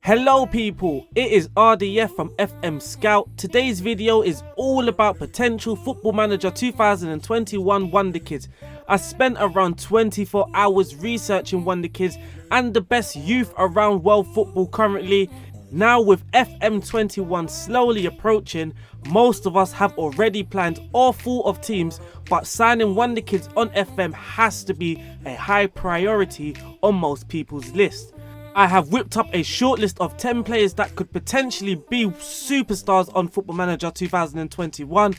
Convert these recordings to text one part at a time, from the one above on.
Hello people, it is RDF from FMSCOUT. Today's video is all about potential Football Manager 2021 Wonderkids. I spent around 24 hours researching Wonderkids and the best youth around world football currently. Now with FM21 slowly approaching, most of us have already planned all full of teams, but signing Wonderkids on FM has to be a high priority on most people's list. I have whipped up a short list of 10 players that could potentially be superstars on Football Manager 2021.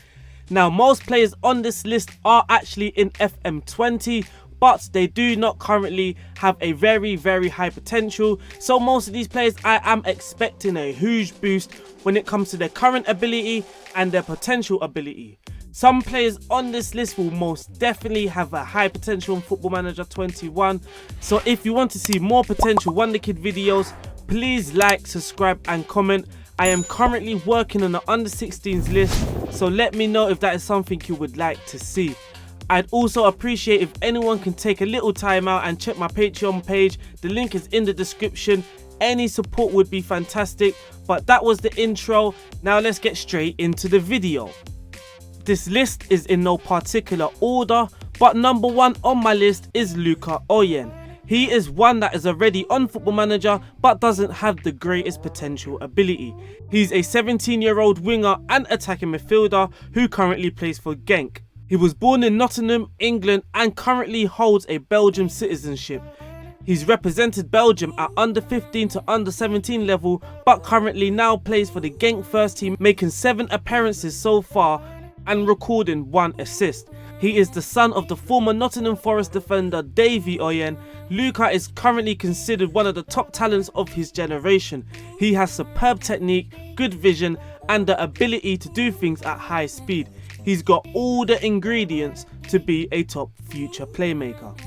Now most players on this list are actually in FM20, but they do not currently have a very high potential. So most of these players I am expecting a huge boost when it comes to their current ability and their potential ability. Some players on this list will most definitely have a high potential in Football Manager 21. So if you want to see more potential Wonderkid videos, please like, subscribe and comment. I am currently working on the under 16s list, so let me know if that is something you would like to see. I'd also appreciate if anyone can take a little time out and check my Patreon page. The link is in the description. Any support would be fantastic, but that was the intro. Now let's get straight into the video. This list is in no particular order, but number one on my list is Luka Oyen. He is one that is already on Football Manager but doesn't have the greatest potential ability. He's a 17-year-old winger and attacking midfielder who currently plays for Genk. He was born in Nottingham, England and currently holds a Belgian citizenship. He's represented Belgium at under 15 to under 17 level, but currently now plays for the Genk first team, making 7 appearances so far and recording 1 assist. He is the son of the former Nottingham Forest defender Davy Oyen. Luka is currently considered one of the top talents of his generation. He has superb technique, good vision and the ability to do things at high speed. He's got all the ingredients to be a top future playmaker.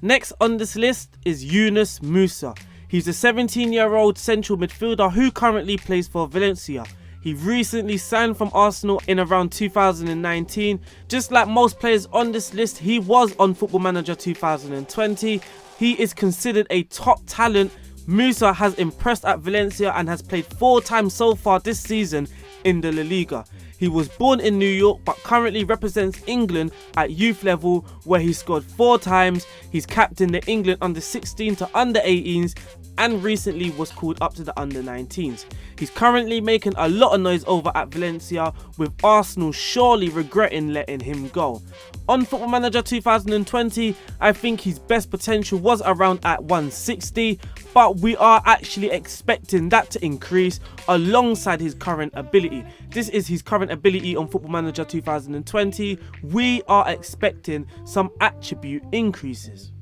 Next on this list is Yunus Musah. He's a 17-year-old central midfielder who currently plays for Valencia. He recently signed from Arsenal in around 2019. Just like most players on this list, he was on Football Manager 2020. He is considered a top talent. Musah has impressed at Valencia and has played 4 times so far this season in the La Liga. He was born in New York but currently represents England at youth level where he scored 4 times. He's captained the England under 16 to under 18s and recently was called up to the under 19s. He's currently making a lot of noise over at Valencia, with Arsenal surely regretting letting him go. On Football Manager 2020, I think his best potential was around at 160, but we are actually expecting that to increase alongside his current ability. This is his current ability on Football Manager 2020. We are expecting some attribute increases.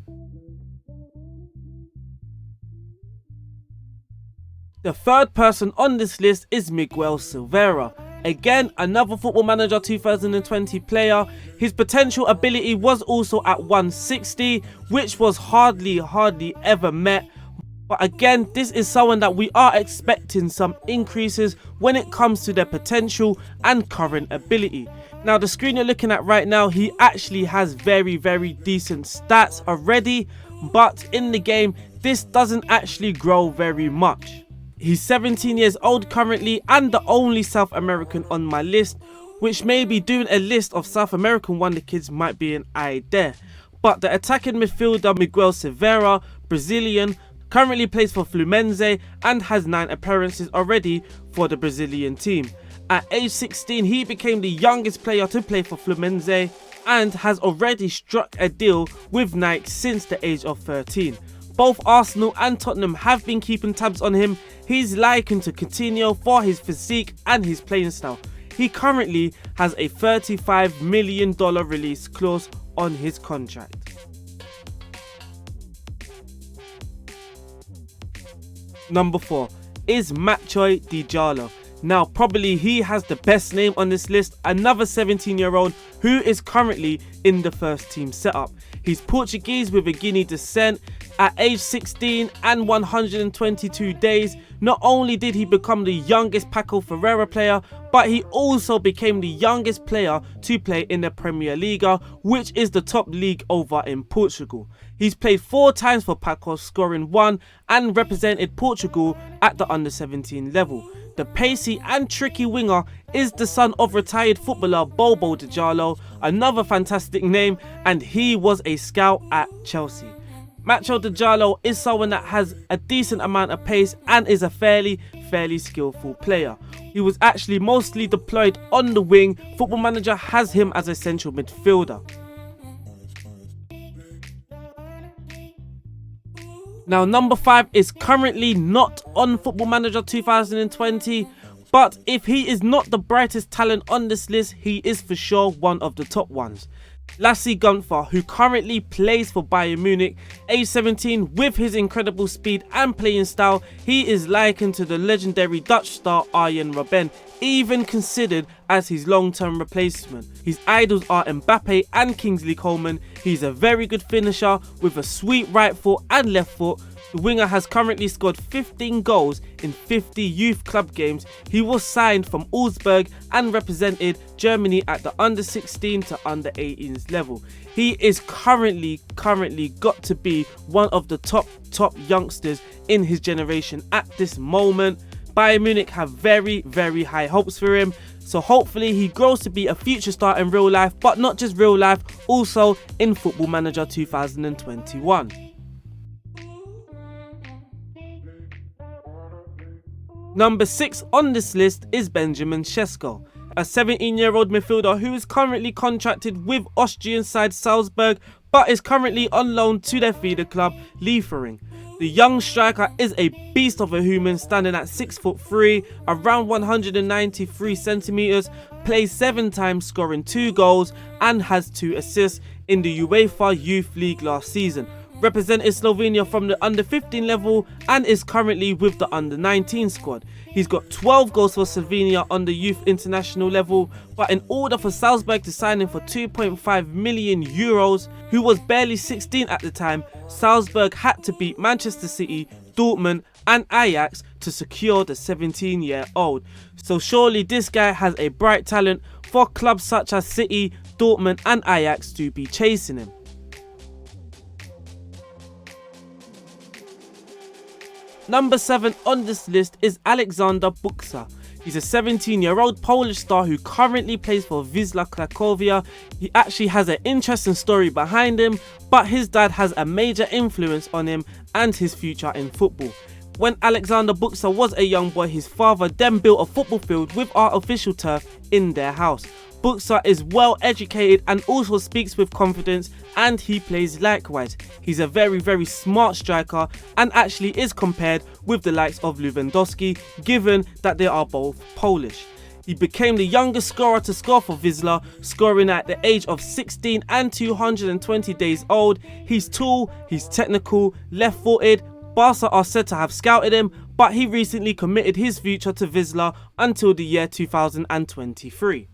The third person on this list is Miguel Silveira. Again, another Football Manager 2020 player. His potential ability was also at 160, which was hardly ever met. But again, this is someone that we are expecting some increases when it comes to their potential and current ability. Now the screen you're looking at right now, he actually has very decent stats already, but in the game, this doesn't actually grow very much. He's 17 years old currently and the only South American on my list, which maybe doing a list of South American Wonderkids might be an idea. But the attacking midfielder Miguel Silveira, Brazilian, currently plays for Fluminense and has 9 appearances already for the Brazilian team. At age 16, he became the youngest player to play for Fluminense and has already struck a deal with Nike since the age of 13. Both Arsenal and Tottenham have been keeping tabs on him. He's likened to Coutinho for his physique and his playing style. He currently has a $35 million release clause on his contract. Number 4 is Matchoi Djaló. Now probably he has the best name on this list, another 17-year-old who is currently in the first team setup. He's Portuguese with a Guinea descent. At age 16 and 122 days, not only did he become the youngest Paco Ferreira player, but he also became the youngest player to play in the Premier Liga, which is the top league over in Portugal. He's played 4 times for Pacos, scoring 1, and represented Portugal at the under-17 level. The pacey and tricky winger is the son of retired footballer Bobo Djaló, another fantastic name, and he was a scout at Chelsea. Matchoi Djaló is someone that has a decent amount of pace and is a fairly skillful player. He was actually mostly deployed on the wing. Football Manager has him as a central midfielder. Now, number 5 is currently not on Football Manager 2020, but if he is not the brightest talent on this list, he is for sure one of the top ones. Lasse Günther, who currently plays for Bayern Munich, age 17, with his incredible speed and playing style, he is likened to the legendary Dutch star Arrey-Mbi, even considered as his long-term replacement. His idols are Mbappe and Kingsley Coman. He's a very good finisher with a sweet right foot and left foot. The winger has currently scored 15 goals in 50 youth club games. He was signed from Augsburg and represented Germany at the under-16 to under-18s level. He is currently got to be one of the top youngsters in his generation at this moment. Bayern Munich have very high hopes for him, so hopefully he grows to be a future star in real life, but not just real life, also in Football Manager 2021. Number 6 on this list is Benjamin Sesko, a 17-year-old midfielder who is currently contracted with Austrian side Salzburg, but is currently on loan to their feeder club Liefering. The young striker is a beast of a human, standing at 6'3", around 193 centimeters, plays 7 times, scoring 2 goals and has 2 assists in the UEFA Youth League last season. Represented Slovenia from the under-15 level and is currently with the under-19 squad. He's got 12 goals for Slovenia on the youth international level, but in order for Salzburg to sign him for 2.5 million euros, who was barely 16 at the time, Salzburg had to beat Manchester City, Dortmund and Ajax to secure the 17-year-old. So surely this guy has a bright talent for clubs such as City, Dortmund and Ajax to be chasing him. Number 7 on this list is Aleksander Buksa. He's a 17-year-old Polish star who currently plays for Wisła Cracovia. He actually has an interesting story behind him, but his dad has a major influence on him and his future in football. When Aleksander Buksa was a young boy, his father then built a football field with artificial turf in their house. Buksa is well educated and also speaks with confidence, and he plays likewise. He's a very smart striker and actually is compared with the likes of Lewandowski, given that they are both Polish. He became the youngest scorer to score for Wisła, scoring at the age of 16 and 220 days old. He's tall, he's technical, left-footed. Barca are said to have scouted him, but he recently committed his future to Wisła until the year 2023.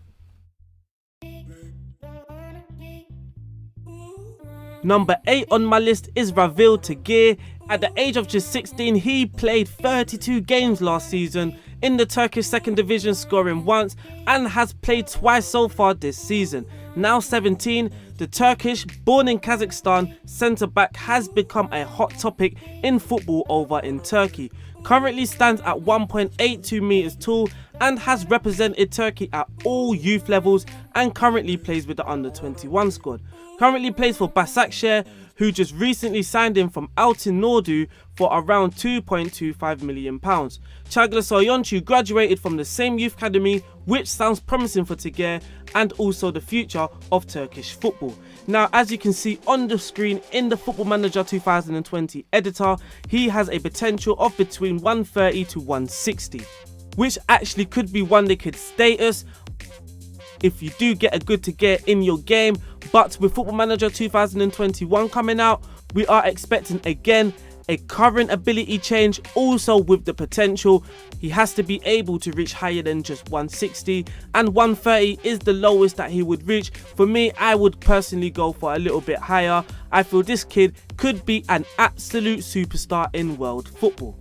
Number 8 on my list is Ravil Tagir. At the age of just 16, he played 32 games last season in the Turkish 2nd Division, scoring once, and has played twice so far this season. Now 17, the Turkish, born in Kazakhstan, centre-back has become a hot topic in football over in Turkey. Currently stands at 1.82 meters tall and has represented Turkey at all youth levels and currently plays with the under-21 squad. Currently plays for Başakşehir, who just recently signed him from Altınordu for around £2.25 million. Çağlar graduated from the same youth academy, which sounds promising for Tagir and also the future of Turkish football. Now, as you can see on the screen in the Football Manager 2020 editor, he has a potential of between 130 to 160, which actually could be Wonderkids status if you do get a good Tagir in your game. But with Football Manager 2021 coming out, we are expecting again a current ability change, also with the potential he has to be able to reach higher than just 160, and 130 is the lowest that he would reach. For me, I would personally go for a little bit higher. I feel this kid could be an absolute superstar in world football.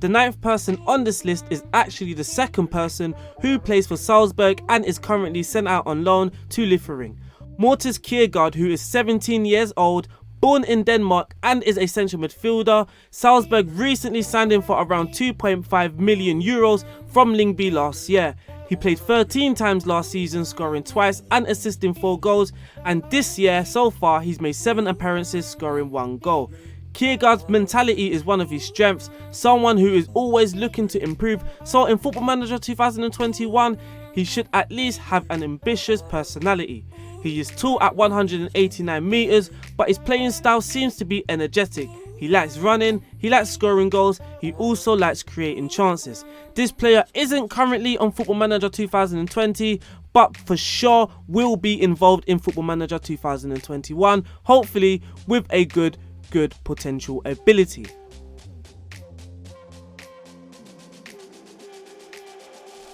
The 9th person on this list is actually the 2nd person who plays for Salzburg and is currently sent out on loan to Liefering. Mourits Kjærgaard, who is 17 years old, born in Denmark and is a central midfielder. Salzburg recently signed him for around 2.5 million euros from Arrey-Mbi last year. He played 13 times last season, scoring twice and assisting 4 goals, and this year so far he's made 7 appearances, scoring 1 goal. Kjærgaard's mentality is one of his strengths, someone who is always looking to improve, so in Football Manager 2021 he should at least have an ambitious personality. He is tall at 189 meters, but his playing style seems to be energetic. He likes running, he likes scoring goals, he also likes creating chances. This player isn't currently on Football Manager 2020, but for sure will be involved in Football Manager 2021, hopefully with a good potential ability.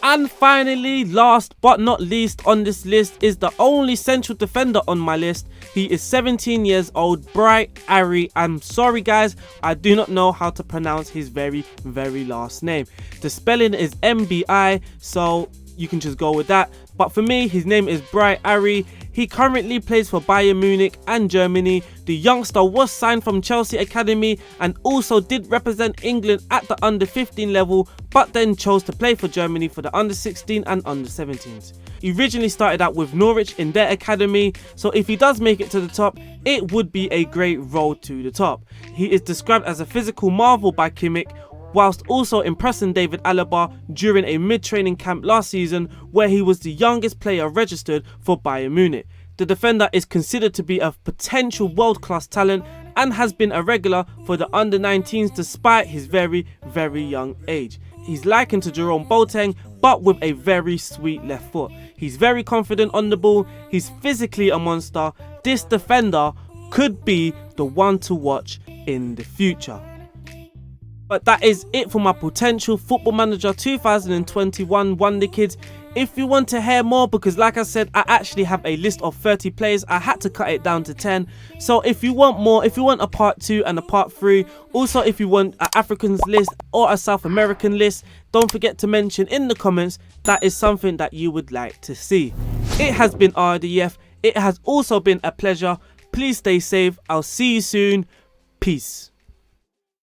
And finally, last but not least on this list is the only central defender on my list. He is 17 years old, Bright Arrey. I'm sorry guys, I do not know how to pronounce his very last name. The spelling is MBI, so you can just go with that. But for me, his name is Bright Arrey. He currently plays for Bayern Munich and Germany. The youngster was signed from Chelsea Academy and also did represent England at the under-15 level, but then chose to play for Germany for the under-16 and under-17s. He originally started out with Norwich in their academy, so if he does make it to the top, it would be a great road to the top. He is described as a physical marvel by Kimmich, whilst also impressing David Alaba during a mid-training camp last season where he was the youngest player registered for Bayern Munich. The defender is considered to be a potential world-class talent and has been a regular for the under-19s despite his very young age. He's likened to Jerome Boateng, but with a very sweet left foot. He's very confident on the ball, he's physically a monster. This defender could be the one to watch in the future. But that is it for my potential Football Manager 2021 Wonderkids. If you want to hear more, because like I said, I actually have a list of 30 players, I had to cut it down to 10. So if you want more, if you want a part 2 and a part 3, also if you want an Africans list or a South American list, don't forget to mention in the comments that is something that you would like to see. It has been RDF, it has also been a pleasure. Please stay safe, I'll see you soon, peace.